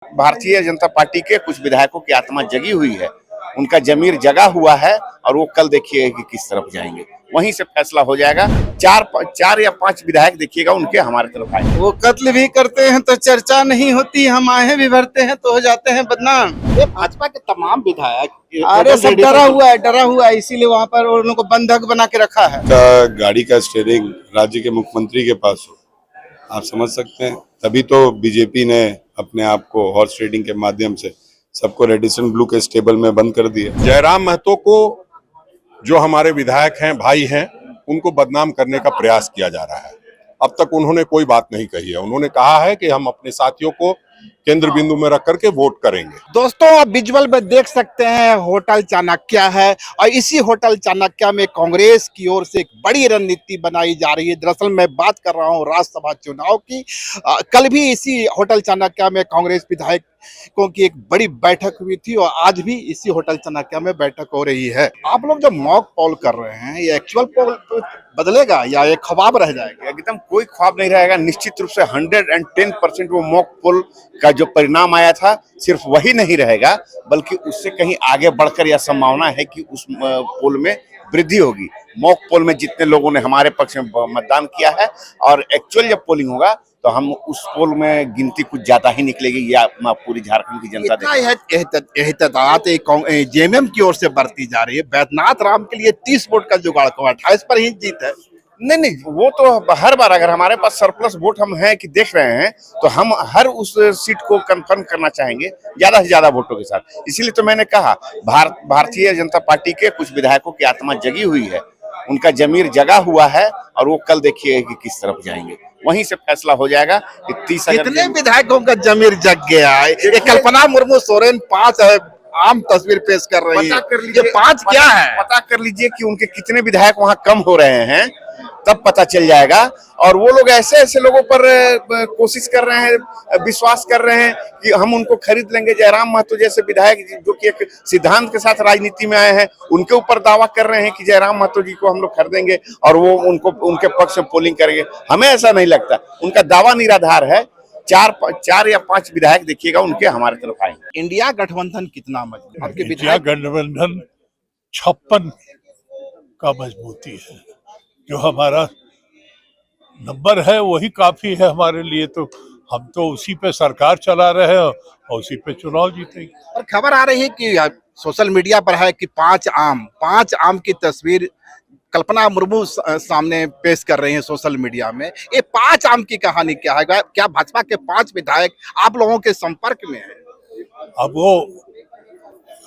Bharatiya Janata party के कुछ विधायकों की आत्मा जगी हुई है, उनका जमीर जगा हुआ है और वो कल देखिएगा कि किस तरफ जाएंगे, वहीं से फैसला हो जाएगा। चार या पांच विधायक देखिएगा उनके हमारे तरफ आएंगे। वो कत्ल भी करते हैं तो चर्चा नहीं होती, हम आहें भी भरते हैं तो हो जाते हैं बदनाम। ये भाजपा के तमाम विधायक अरे सब डरा हुआ है, इसीलिए वहाँ पर उन लोगों को बंधक बना के रखा है। गाड़ी का स्टीयरिंग राज्य के मुख्यमंत्री के पास हो, आप समझ सकते हैं। तभी तो बीजेपी ने अपने आप को हॉर्स ट्रेडिंग के माध्यम से सबको रेडिसन ब्लू के स्टेबल में बंद कर दिया। जयराम महतो को जो हमारे विधायक हैं, भाई हैं, उनको बदनाम करने का प्रयास किया जा रहा है। अब तक उन्होंने कोई बात नहीं कही है। उन्होंने कहा है कि हम अपने साथियों को केंद्र बिंदु में रख करके वोट करेंगे। दोस्तों, आप विजुअल में देख सकते हैं होटल चाणक्य है और इसी होटल चाणक्य में कांग्रेस की ओर से एक बड़ी रणनीति बनाई जा रही है। दरअसल मैं बात कर रहा हूं राज्यसभा चुनाव की। कल भी इसी होटल चाणक्य में कांग्रेस विधायकों की एक बड़ी बैठक हुई थी और आज भी इसी होटल चाणक्य में बैठक हो रही है। आप लोग जो मॉक पोल कर रहे हैं, ये एक्चुअल पोल बदलेगा या ये ख्वाब रह जाएगा? एकदम कोई ख्वाब नहीं रहेगा। निश्चित रूप से 110% वो मॉक पोल का जो परिणाम आया था सिर्फ वही नहीं रहेगा, बल्कि उससे कहीं आगे बढ़कर यह संभावना है कि उस पोल में वृद्धि होगी। मॉक पोल में जितने लोगों ने हमारे पक्ष में मतदान किया है और एक्चुअल जब पोलिंग होगा तो हम उस पोल में गिनती कुछ ज्यादा ही निकलेगी, या पूरी झारखंड की जनता देखेगी। जेएमएम की ओर से बढ़ती जा रही है। बैद्यनाथ राम के लिए 30 वोट का जुगाड़ को 28 पर ही जीत है। नहीं, वो तो हर बार अगर हमारे पास सरप्लस वोट हम हैं कि देख रहे हैं तो हम हर उस सीट को कंफर्म करना चाहेंगे ज्यादा से ज्यादा वोटों के साथ। इसीलिए तो मैंने कहा भारतीय जनता पार्टी के कुछ विधायकों की आत्मा जगी हुई है, उनका जमीर जगा हुआ है और वो कल देखिएगा कि किस तरफ जाएंगे, वहीं से फैसला हो जाएगा कि 30 कितने विधायकों का जमीर जग गया है। ये कल्पना मुर्मू सोरेन 5 आम तस्वीर पेश कर रही है। ये 5 क्या है? पता कर लीजिए कि उनके कितने विधायक वहां कम हो रहे हैं, तब पता चल जाएगा। और वो लोग ऐसे ऐसे लोगों पर कोशिश कर रहे हैं, विश्वास कर रहे हैं कि हम उनको खरीद लेंगे। जयराम महतो जैसे विधायक जो कि एक सिद्धांत के साथ राजनीति में आए हैं, उनके ऊपर दावा कर रहे हैं कि जयराम महतो जी को हम लोग खरीदेंगे और वो उनके पक्ष में पोलिंग करेंगे। हमें ऐसा नहीं लगता, उनका दावा निराधार है। चार या पांच विधायक देखिएगा उनके हमारे तरफ आएंगे। इंडिया गठबंधन कितना मजबूत? आपके इंडिया गठबंधन 56 का मजबूती है। जो हमारा नंबर है वही काफी है हमारे लिए। तो हम तो उसी पे सरकार चला रहे हैं और उसी पे चुनाव जीतेंगे। और खबर आ रही है कि सोशल मीडिया पर है कि 5 आम की तस्वीर कल्पना मुर्मू सामने पेश कर रही हैं सोशल मीडिया में। ये 5 आम की कहानी क्या है? क्या भाजपा के 5 विधायक आप लोगों के संपर्क में है? अब वो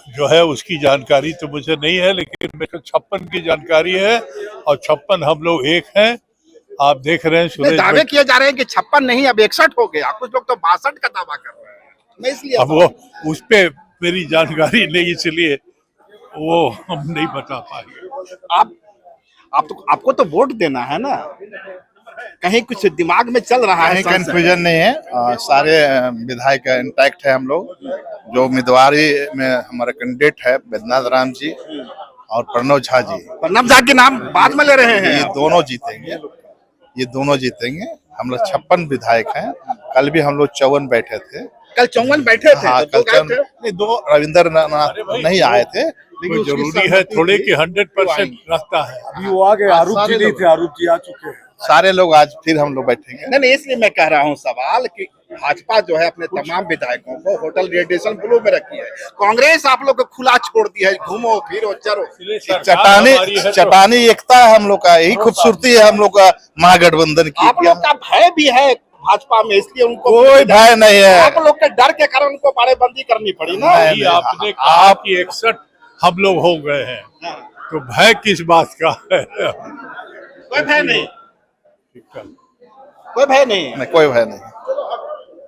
जो है उसकी जानकारी तो मुझे नहीं है, लेकिन मेरे को 56 की जानकारी है और 56 हम लोग एक हैं। आप देख रहे हैं दावे किए जा रहे हैं कि 56 नहीं अब 61 हो गया। कुछ लोग तो 62 का दावा कर रहे हैं। मैं इसलिए अब वो उस पे मेरी जानकारी नहीं, इसलिए वो हम नहीं बता पाएंगे। आपको तो वोट देना है ना, कहीं कुछ दिमाग में चल रहा है? कंफ्यूजन नहीं है, सारे विधायक इंटैक्ट है। हम लोग जो उम्मीदवारी में हमारा कैंडिडेट है बैद्यनाथ राम जी और प्रणव झा जी। प्रणव झा के नाम बाद में ले रहे हैं। ये दोनों जीतेंगे। हम लोग 56 विधायक हैं। कल भी हम लोग 54 बैठे थे। कल 54 बैठे थे। हाँ, कल 2 रविंद्र नाथ नहीं आए थे, लेकिन जरूरी है थोड़े कि 100% रहता है। अभी वो आ गए, आरूप जी नहीं थे, आरूप जी आ चुके हैं। सारे लोग आज फिर हम लोग बैठेंगे। नहीं, इसलिए मैं कह रहा हूँ सवाल कि भाजपा जो है अपने तमाम विधायकों को होटल रेडिएशन ब्लू में रखी है। कांग्रेस आप लोग को खुला छोड़ दिया है, घूमो फिरो चलो। चटानी एकता है हम लोग का, यही खूबसूरती है हम लोग का महागठबंधन की। आप लोग का भय भी है भाजपा में, इसलिए उनको कोई भय नहीं है। आप लोग के डर के कारण उनको बाड़ेबंदी करनी पड़ी ना। आपने कहा कि 61 हम लोग हो गए हैं, तो भय किस बात का है? कोई भय नहीं, कोई भय नहीं।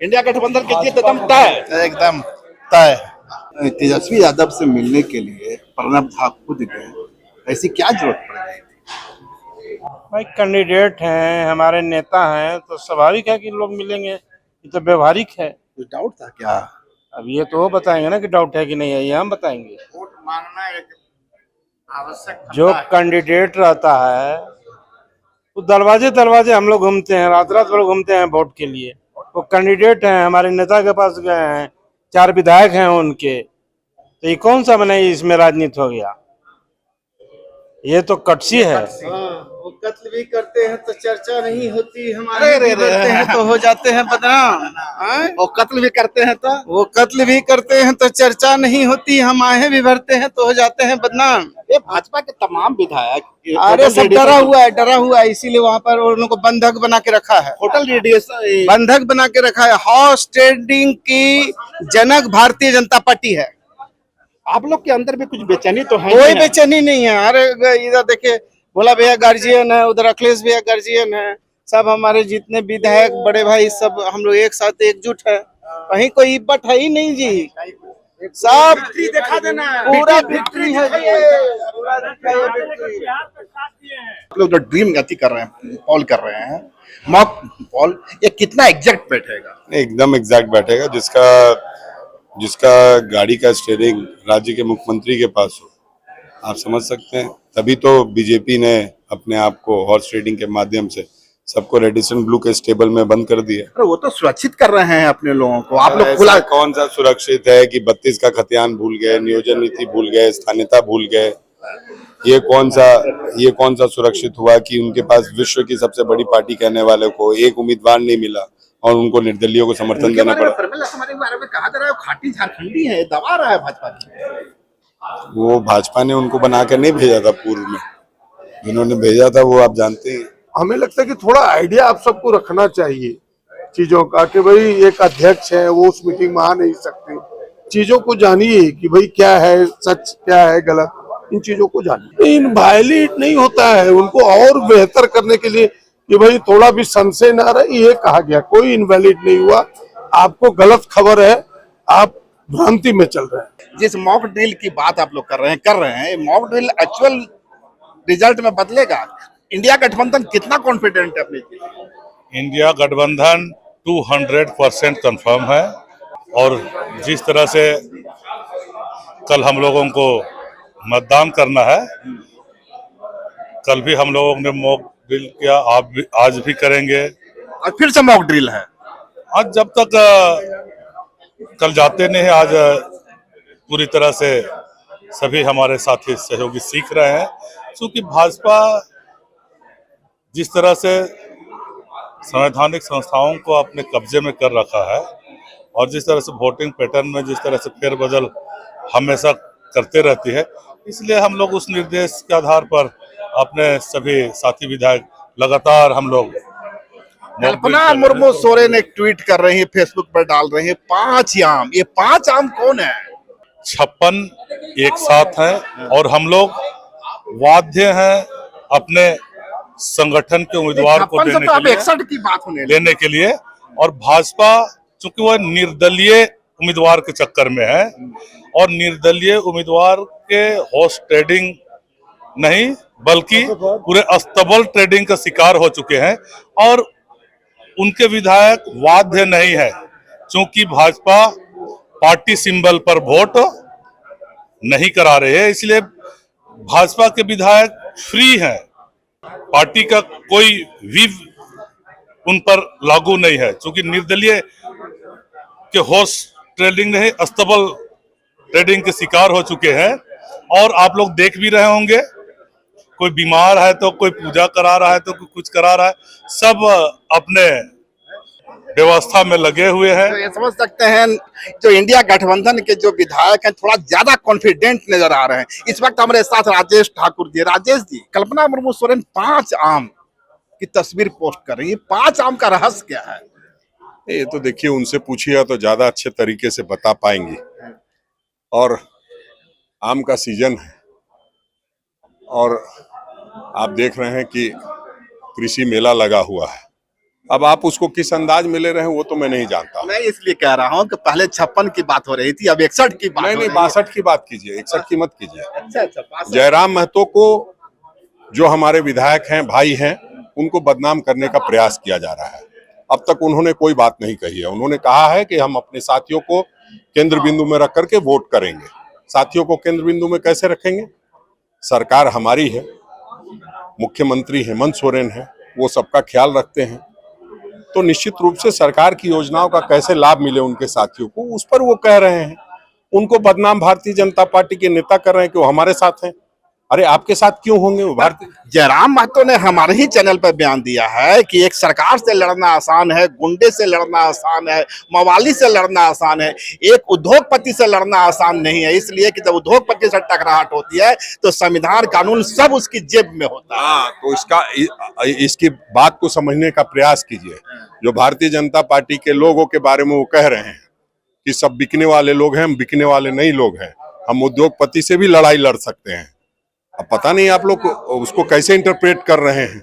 इंडिया गठबंधन की जीत एकदम तय। तेजस्वी यादव से मिलने के लिए प्रणब झा खुद गए, ऐसी क्या जरूरत पड़ गई? भाई कैंडिडेट हैं, हमारे नेता हैं, तो स्वाभाविक है कि लोग मिलेंगे। ये तो व्यवहारिक है। कुछ डाउट था क्या? अब ये तो वो बताएंगे ना कि डाउट है कि नहीं है, ये हम बताएंगे। वोट मांगना एक आवश्यक जो कैंडिडेट रहता है वो दरवाजे हम लोग घूमते हैं, रात भर घूमते हैं वोट के लिए। वो कैंडिडेट हैं, हमारे नेता के पास गए हैं, 4 विधायक हैं उनके, तो ये कौन सा बने इसमें राजनीति हो गया? ये तो कटसी है। वो कत्ल भी करते हैं तो चर्चा नहीं होती, हमारे भी करते हैं तो हो जाते हैं बदनाम। वो कत्ल भी करते हैं तो चर्चा नहीं होती, हम आहें भी भरते हैं तो हो जाते हैं बदनाम। ये भाजपा के तमाम विधायक अरे सब डरा हुआ है, इसीलिए वहाँ पर उन को बंधक बना के रखा है, होटल रेडिएशन बंधक बना के रखा है। हॉर्स ट्रेडिंग की जनक भारतीय जनता पार्टी है। आप लोग के अंदर भी कुछ बेचैनी तो है? कोई बेचैनी नहीं है। अरे इधर देखिए, भोला भैया गार्जियन है, उधर अखिलेश भैया गार्जियन है, सब हमारे जितने विधायक बड़े भाई सब हम लोग एक साथ एकजुट है। कहीं कोई इब्बत है ही नहीं जी, सब दिखा देना, पूरा विक्ट्री है जी, पूरा विक्ट्री। आप लोग जो ड्रीम गति कर रहे हैं, पॉल कर रहे हैं, मॉक पॉल, ये कितना एग्जैक्ट बैठेगा? एकदम एग्जैक्ट बैठेगा। जिसका गाड़ी का स्टीयरिंग राज्य के मुख्यमंत्री के पास हो, आप समझ सकते हैं। तभी तो बीजेपी ने अपने आप को हॉर्स ट्रेडिंग के माध्यम से सबको रेडिसन ब्लू के स्टेबल में बंद कर दिया। अरे वो तो सुरक्षित कर रहे हैं अपने लोगों को, आप लोग खुला कौन सा सुरक्षित है कि 32 का खतियान भूल गए, नियोजन नीति भूल गए, स्थानीयता भूल गए। ये कौन सा सुरक्षित हुआ कि उनके पास विश्व की सबसे बड़ी पार्टी कहने वाले को एक उम्मीदवार नहीं मिला और उनको निर्दलीयों को समर्थन देना पड़ा। कहा जा रहा है खाटी झारखंडी है, दबा रहा है भाजपा की। वो भाजपा ने उनको बनाकर नहीं भेजा था, पूर्व में जिन्होंने भेजा था वो आप जानते हैं। हमें लगता है कि थोड़ा आइडिया आप सबको रखना चाहिए चीजों का, कि भाई एक अध्यक्ष है वो उस मीटिंग में आ नहीं सकते। चीजों को जानिए कि भाई क्या है सच, क्या है गलत, इन चीजों को जानिए। इनवायलेट नहीं होता है, उनको और बेहतर करने के लिए कि भाई थोड़ा भी संशय ना रहे, ये कहा गया। कोई इनवैलिड नहीं हुआ, आपको गलत खबर है, आप भ्रांति में चल रहे हैं। जिस मॉक ड्रिल की बात आप लोग कर रहे हैं, मॉक ड्रिल एक्चुअल रिजल्ट में बदलेगा? इंडिया गठबंधन कितना कॉन्फिडेंट है अपने? इंडिया गठबंधन 200% कंफर्म है। और जिस तरह से कल हम लोगों को मतदान करना है, कल भी हम लोगों ने मॉक ड्रिल किया, आज भी करेंगे और फिर से मॉक ड्रिल है। आज जब तक कल जाते नहीं, आज पूरी तरह से सभी हमारे साथी सहयोगी सीख रहे हैं। क्योंकि भाजपा जिस तरह से संवैधानिक संस्थाओं को अपने कब्जे में कर रखा है और जिस तरह से वोटिंग पैटर्न में जिस तरह से फेरबदल हमेशा करते रहती है, इसलिए हम लोग उस निर्देश के आधार पर अपने सभी साथी विधायक लगातार हम लोग। कल्पना मुर्मू सोरेन एक ट्वीट कर रही है, फेसबुक पर डाल रही है 5 आम। ये 5 आम कौन है? 56 एक साथ हैं और हम लोग वाध्य हैं अपने संगठन के उम्मीदवार को लेने के लिए। और भाजपा चूंकि वह निर्दलीय उम्मीदवार के चक्कर में है और निर्दलीय उम्मीदवार के हॉर्स ट्रेडिंग नहीं बल्कि पूरे अस्तबल ट्रेडिंग का शिकार हो चुके हैं और उनके विधायक वाध्य नहीं है। चूंकि भाजपा पार्टी सिंबल पर वोट नहीं करा रहे हैं, इसलिए भाजपा के विधायक फ्री हैं। पार्टी का कोई विव उन पर लागू नहीं है, क्योंकि निर्दलीय के हॉर्स ट्रेडिंग नहीं अस्तबल ट्रेडिंग के शिकार हो चुके हैं। और आप लोग देख भी रहे होंगे, कोई बीमार है तो कोई पूजा करा रहा है तो कोई कुछ करा रहा है, सब अपने व्यवस्था में लगे हुए हैं। तो ये समझ सकते हैं जो इंडिया गठबंधन के जो विधायक हैं थोड़ा ज्यादा कॉन्फिडेंट नजर आ रहे हैं। इस वक्त हमारे साथ राजेश ठाकुर जी। राजेश जी, कल्पना मुर्मू सोरेन 5 आम की तस्वीर पोस्ट कर रही है, 5 आम का रहस्य क्या है? ये तो देखिए उनसे पूछिएगा तो ज्यादा अच्छे तरीके से बता पाएंगी। और आम का सीजन है और आप देख रहे हैं कि कृषि मेला लगा हुआ है। अब आप उसको किस अंदाज में ले रहे हैं वो तो मैं नहीं जानता। मैं इसलिए कह रहा हूं कि पहले 56 की बात हो रही थी, अब 61 की बात नहीं 62 की बात कीजिए, 61 की मत कीजिए। अच्छा, जयराम महतो को जो हमारे विधायक हैं, भाई हैं, उनको बदनाम करने का प्रयास किया जा रहा है। अब तक उन्होंने कोई बात नहीं कही है। उन्होंने कहा है कि हम अपने साथियों को केंद्र बिंदु में रख करके वोट करेंगे। साथियों को केंद्र बिंदु में कैसे रखेंगे? सरकार हमारी है, मुख्यमंत्री हेमंत सोरेन है, वो सबका ख्याल रखते हैं। तो निश्चित रूप से सरकार की योजनाओं का कैसे लाभ मिले उनके साथियों को, उस पर वो कह रहे हैं। उनको बदनाम भारतीय जनता पार्टी के नेता कर रहे हैं कि वो हमारे साथ हैं। अरे आपके साथ क्यों होंगे वो? भारतीय जयराम महतो ने हमारे ही चैनल पर बयान दिया है कि एक सरकार से लड़ना आसान है, गुंडे से लड़ना आसान है, मवाली से लड़ना आसान है, एक उद्योगपति से लड़ना आसान नहीं है। इसलिए कि जब उद्योगपति से टकराहट होती है तो संविधान कानून सब उसकी जेब में होता है। हाँ, तो इसकी बात को समझने का प्रयास कीजिए। जो भारतीय जनता पार्टी के लोगों के बारे में वो कह रहे हैं कि सब बिकने वाले लोग हैं, हम बिकने वाले नहीं लोग हैं, हम उद्योगपति से भी लड़ाई लड़ सकते हैं। अब पता नहीं आप लोग उसको कैसे इंटरप्रेट कर रहे हैं।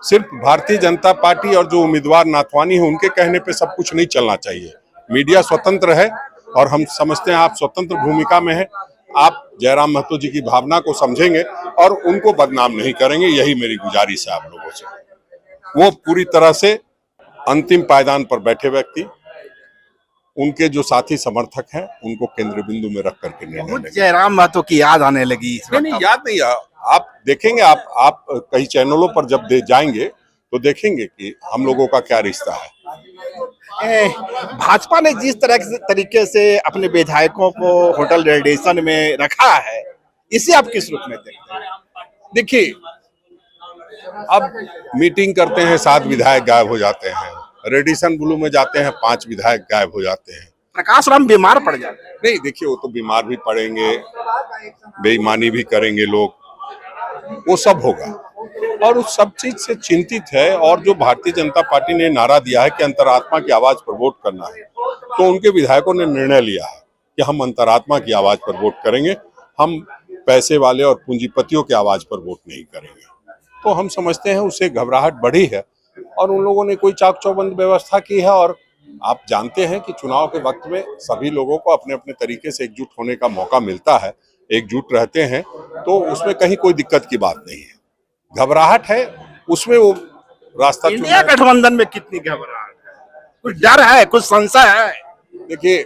सिर्फ भारतीय जनता पार्टी और जो उम्मीदवार नाथवानी है उनके कहने पे सब कुछ नहीं चलना चाहिए। मीडिया स्वतंत्र है और हम समझते हैं आप स्वतंत्र भूमिका में हैं। आप जयराम महतो जी की भावना को समझेंगे और उनको बदनाम नहीं करेंगे, यही मेरी गुजारिश है आप लोगों से। वो पूरी तरह से अंतिम पायदान पर बैठे व्यक्ति, उनके जो साथी समर्थक हैं उनको केंद्र बिंदु में रख करके निर्णय लेंगे। जयराम महतो की याद आने लगी इस नहीं, याद नहीं। आप देखेंगे, आप कई चैनलों पर जब जाएंगे तो देखेंगे कि हम लोगों का क्या रिश्ता है। भाजपा ने जिस तरीके से अपने विधायकों को होटल रेडिएशन में रखा है, इसे आप किस रूप में देखते हैं? देखिए, अब मीटिंग करते हैं 7 विधायक गायब हो जाते हैं, रेडिसन ब्लू में जाते हैं 5 विधायक गायब हो जाते हैं। प्रकाश राम बीमार पड़ जाते हैं। नहीं, देखिए वो तो बीमार भी पड़ेंगे, बेईमानी भी करेंगे लोग, वो सब होगा और उस सब चीज से चिंतित है। और जो भारतीय जनता पार्टी ने नारा दिया है कि अंतरात्मा की आवाज पर वोट करना है, तो उनके विधायकों ने निर्णय लिया है कि हम अंतरात्मा की आवाज पर वोट करेंगे, हम पैसे वाले और पूंजीपतियों की आवाज पर वोट नहीं करेंगे। तो हम समझते हैं उससे घबराहट बढ़ी है और उन लोगों ने कोई चाक चौबंद व्यवस्था की है। और आप जानते हैं कि चुनाव के वक्त में सभी लोगों को अपने अपने तरीके से एकजुट होने का मौका मिलता है, एकजुट रहते हैं, तो उसमें कहीं कोई दिक्कत की बात नहीं है। घबराहट है उसमें वो रास्ता इंडिया गठबंधन में कितनी घबराहट है? कुछ डर है, कुछ संशय है? देखिए,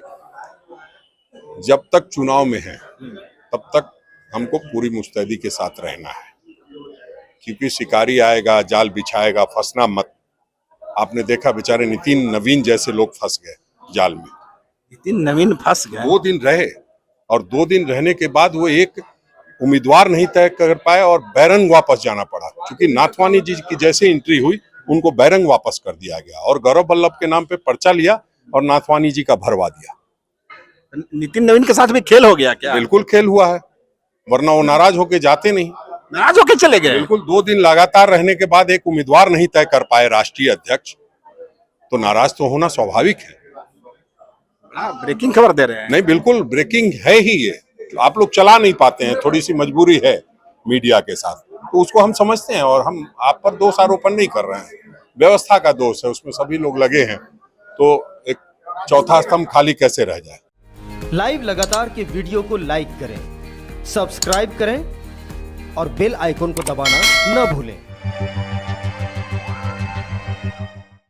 जब तक चुनाव में है तब तक हमको पूरी मुस्तैदी के साथ रहना है, क्योंकि शिकारी आएगा, जाल बिछाएगा, फंसना मत। आपने देखा बेचारे नितिन नवीन जैसे लोग फंस गए जाल में। नितिन नवीन फंस गए। 2 दिन रहे और 2 दिन रहने के बाद वो एक उम्मीदवार नहीं तय कर पाए और बैरंग वापस जाना पड़ा, क्योंकि नाथवानी जी की जैसे एंट्री हुई उनको बैरंग वापस कर दिया गया और गौरव वल्लभ के नाम पे पर्चा लिया और नाथवानी जी का भरवा दिया। नितिन नवीन के साथ भी खेल हो गया क्या? बिल्कुल खेल हुआ है, वरना वो नाराज होके जाते नहीं। नाराज होके चले गए। बिल्कुल, 2 दिन लगातार रहने के बाद एक उम्मीदवार नहीं तय कर पाए राष्ट्रीय अध्यक्ष, तो नाराज तो होना स्वाभाविक है। ब्रेकिंग खबर दे रहे हैं। नहीं, बिल्कुल ब्रेकिंग है ही ये। आप लोग चला नहीं पाते हैं, थोड़ी सी मजबूरी है मीडिया के साथ, तो उसको हम समझते हैं और हम आप पर दोष आरोपण नहीं कर रहे हैं। व्यवस्था का दोष है, उसमें सभी लोग लगे हैं, तो एक चौथा स्तंभ खाली कैसे रह जाए। लाइव लगातार के वीडियो को लाइक करें, सब्सक्राइब करें और बेल आइकन को दबाना न भूलें।